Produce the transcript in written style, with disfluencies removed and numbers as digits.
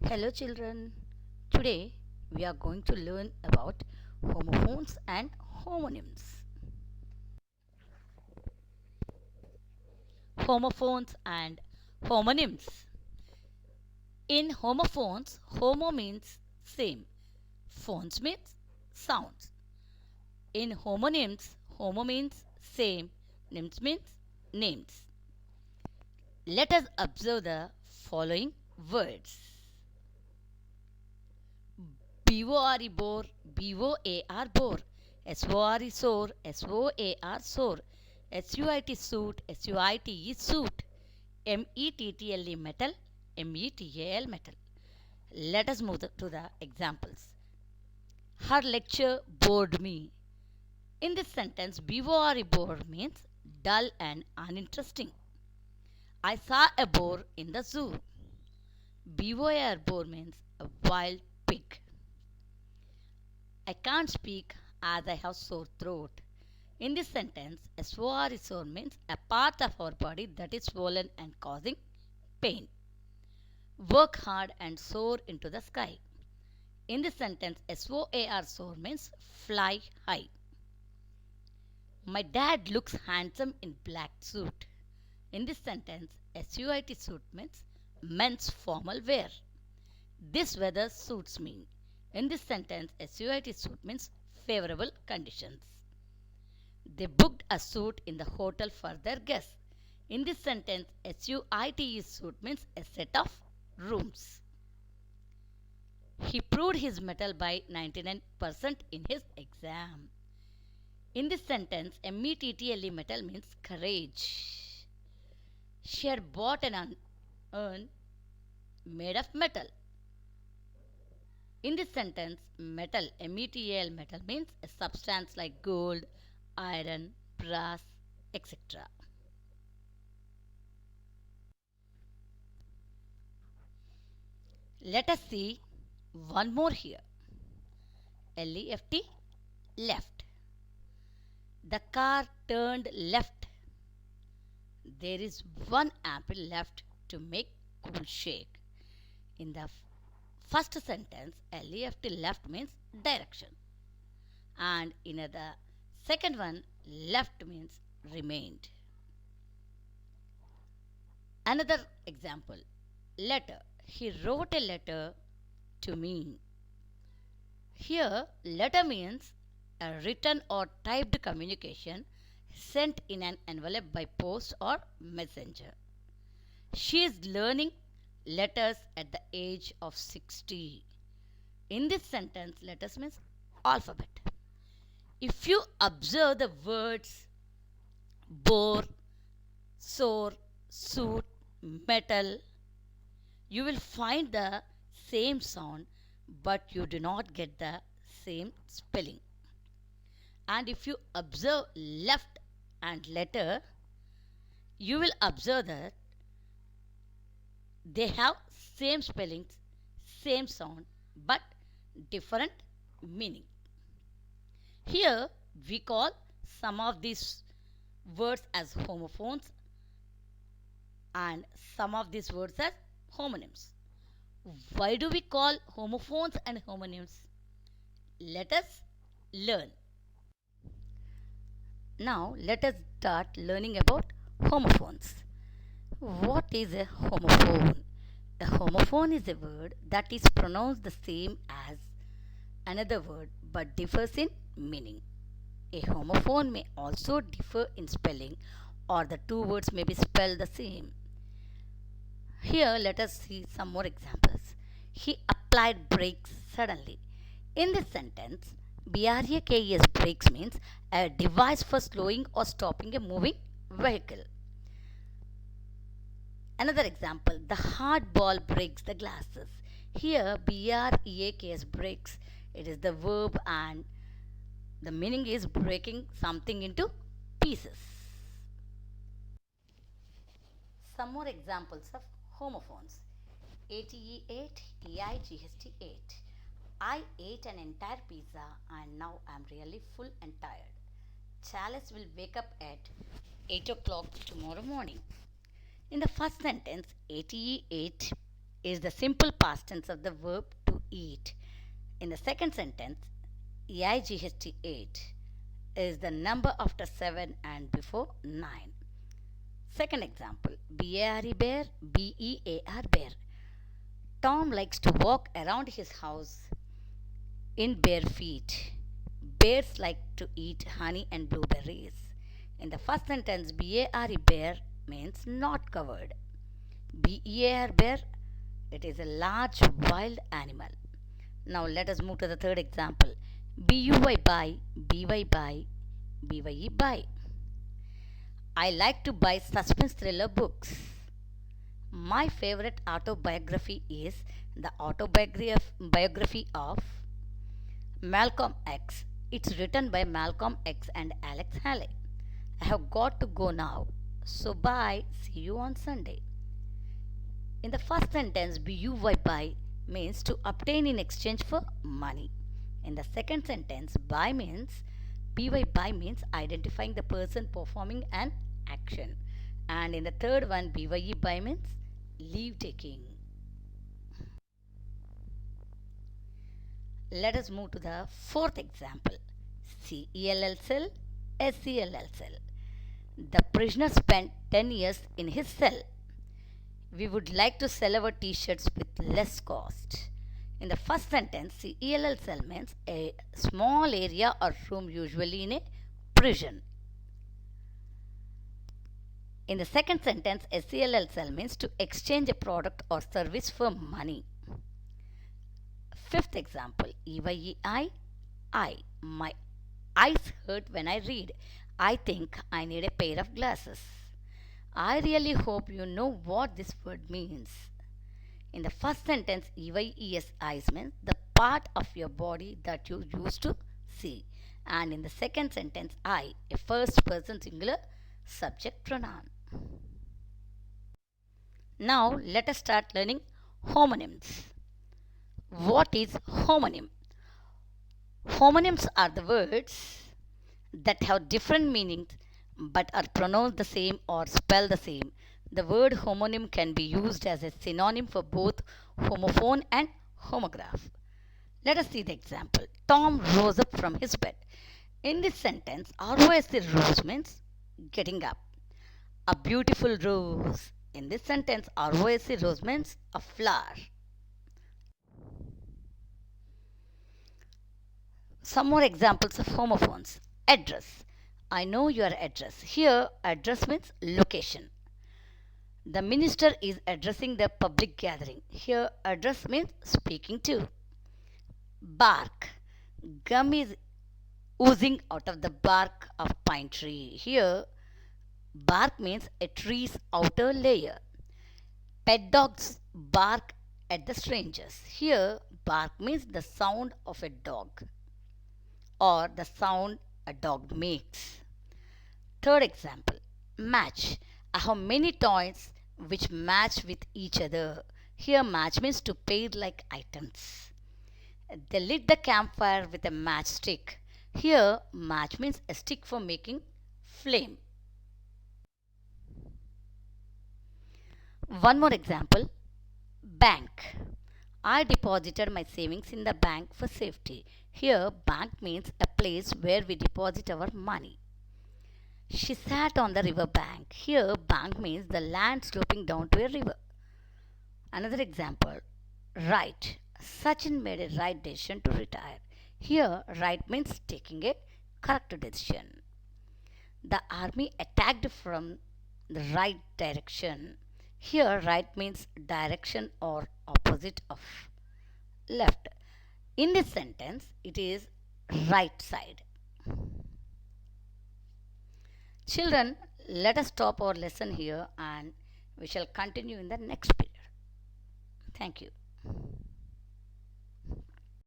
Hello, children. Today we are going to learn about homophones and homonyms. Homophones and homonyms. In homophones, homo means same, phones means sounds. In homonyms, homo means same, nyms means names. Let us observe the following words. BORE bore, BOAR bore, SORE sore, SOAR sore, SUIT suit, SUITE suit, METTLE metal, METAL metal. Let us move to the examples. Her lecture bored me. In this sentence, BORE bore means dull and uninteresting. I saw a boar in the zoo. BOAR boar means a wild pig. I can't speak as I have sore throat. In this sentence, a sore sore means a part of our body that is swollen and causing pain. Work hard and soar into the sky. In this sentence, SOAR soar means fly high. My dad looks handsome in black suit. In this sentence, SUIT suit means men's formal wear. This weather suits me. In this sentence, SUIT suit means favorable conditions. They booked a suite in the hotel for their guests. In this sentence, SUITE suite means a set of rooms. He proved his mettle by 99% in his exam. In this sentence, METTLE metal means courage. She had bought an urn made of metal. In this sentence, metal, METAL metal means a substance like gold, iron, brass, etc. Let us see one more here. LEFT, left. The car turned left. There is one apple left to make cool shake. In the first sentence, LEFT left means direction. And in the second one, left means remained. Another example, letter. He wrote a letter to me. Here, letter means a written or typed communication sent in an envelope by post or messenger. She is learning letters at the age of 60. In this sentence, letters means alphabet. If you observe the words bore, sore, suit, metal, you will find the same sound, but you do not get the same spelling. And if you observe left and letter, you will observe that they have same spellings, same sound, but different meaning. Here we call some of these words as homophones and some of these words as homonyms. Why do we call homophones and homonyms? Let us learn. Now let us start learning about homophones. What is a homophone? A homophone is a word that is pronounced the same as another word but differs in meaning. A homophone may also differ in spelling or the two words may be spelled the same. Here let us see some more examples. He applied brakes suddenly. In this sentence, BRAKS brakes means a device for slowing or stopping a moving vehicle. Another example, the hard ball breaks the glasses. Here BREAKS breaks, it is the verb and the meaning is breaking something into pieces. Some more examples of homophones. ATE8, EIGHT8. I ate an entire pizza and now I'm really full and tired. Chalice will wake up at 8 o'clock tomorrow morning. In the first sentence, ATE8 is the simple past tense of the verb to eat. In the second sentence, EIGHT 8 is the number after 7 and before 9. Second example, BARE bear, BEAR bear. Tom likes to walk around his house in bare feet. Bears like to eat honey and blueberries. In the first sentence, BARE bear means not covered. BEAR bear, it is a large wild animal. Now let us move to the third example. BUY buy, BY buy, BYE buy. I like to buy suspense thriller books. My favorite autobiography is the autobiography of Malcolm X. It's written by Malcolm X and Alex Haley. I have got to go now. So bye. See you on Sunday. In the first sentence, BUY buy means to obtain in exchange for money. In the second sentence, BY means identifying the person performing an action. And in the third one, BYE buy means leave taking. Let us move to the fourth example. CELL cell, SELL cell. The prisoner spent 10 years in his cell. We would like to sell our t-shirts with less cost. In the first sentence, CELL cell means a small area or room usually in a prison. In the second sentence, SELL cell means to exchange a product or service for money. Fifth example, EYEI, I. My eyes hurt when I read. I think I need a pair of glasses. I really hope you know what this word means. In the first sentence, EYES eyes means the part of your body that you use to see. And in the second sentence, I, a first person singular subject pronoun. Now let us start learning homonyms. What is homonym? Homonyms are the words that have different meanings but are pronounced the same or spelled the same. The word homonym can be used as a synonym for both homophone and homograph. Let us see the example. Tom rose up from his bed. In this sentence, ROSC rose means getting up. A beautiful rose. In this sentence, ROSC rose means a flower. Some more examples of homophones. Address. I know your address. Here, address means location. The minister is addressing the public gathering. Here, address means speaking to. Bark. Gum is oozing out of the bark of pine tree. Here, bark means a tree's outer layer. Pet dogs bark at the strangers. Here, bark means the sound of a dog or the sound a dog makes. Third example, match. I have many toys which match with each other. Here, match means to pair like items. They lit the campfire with a matchstick. Here, match means a stick for making flame. One more example, bank. I deposited my savings in the bank for safety. Here, bank means a place where we deposit our money. She sat on the river bank. Here, bank means the land sloping down to a river. Another example, right. Sachin made a right decision to retire. Here, right means taking a correct decision. The army attacked from the right direction. Here, right means direction or opposite of left. In this sentence, it is right side. Children, let us stop our lesson here and we shall continue in the next period. Thank you.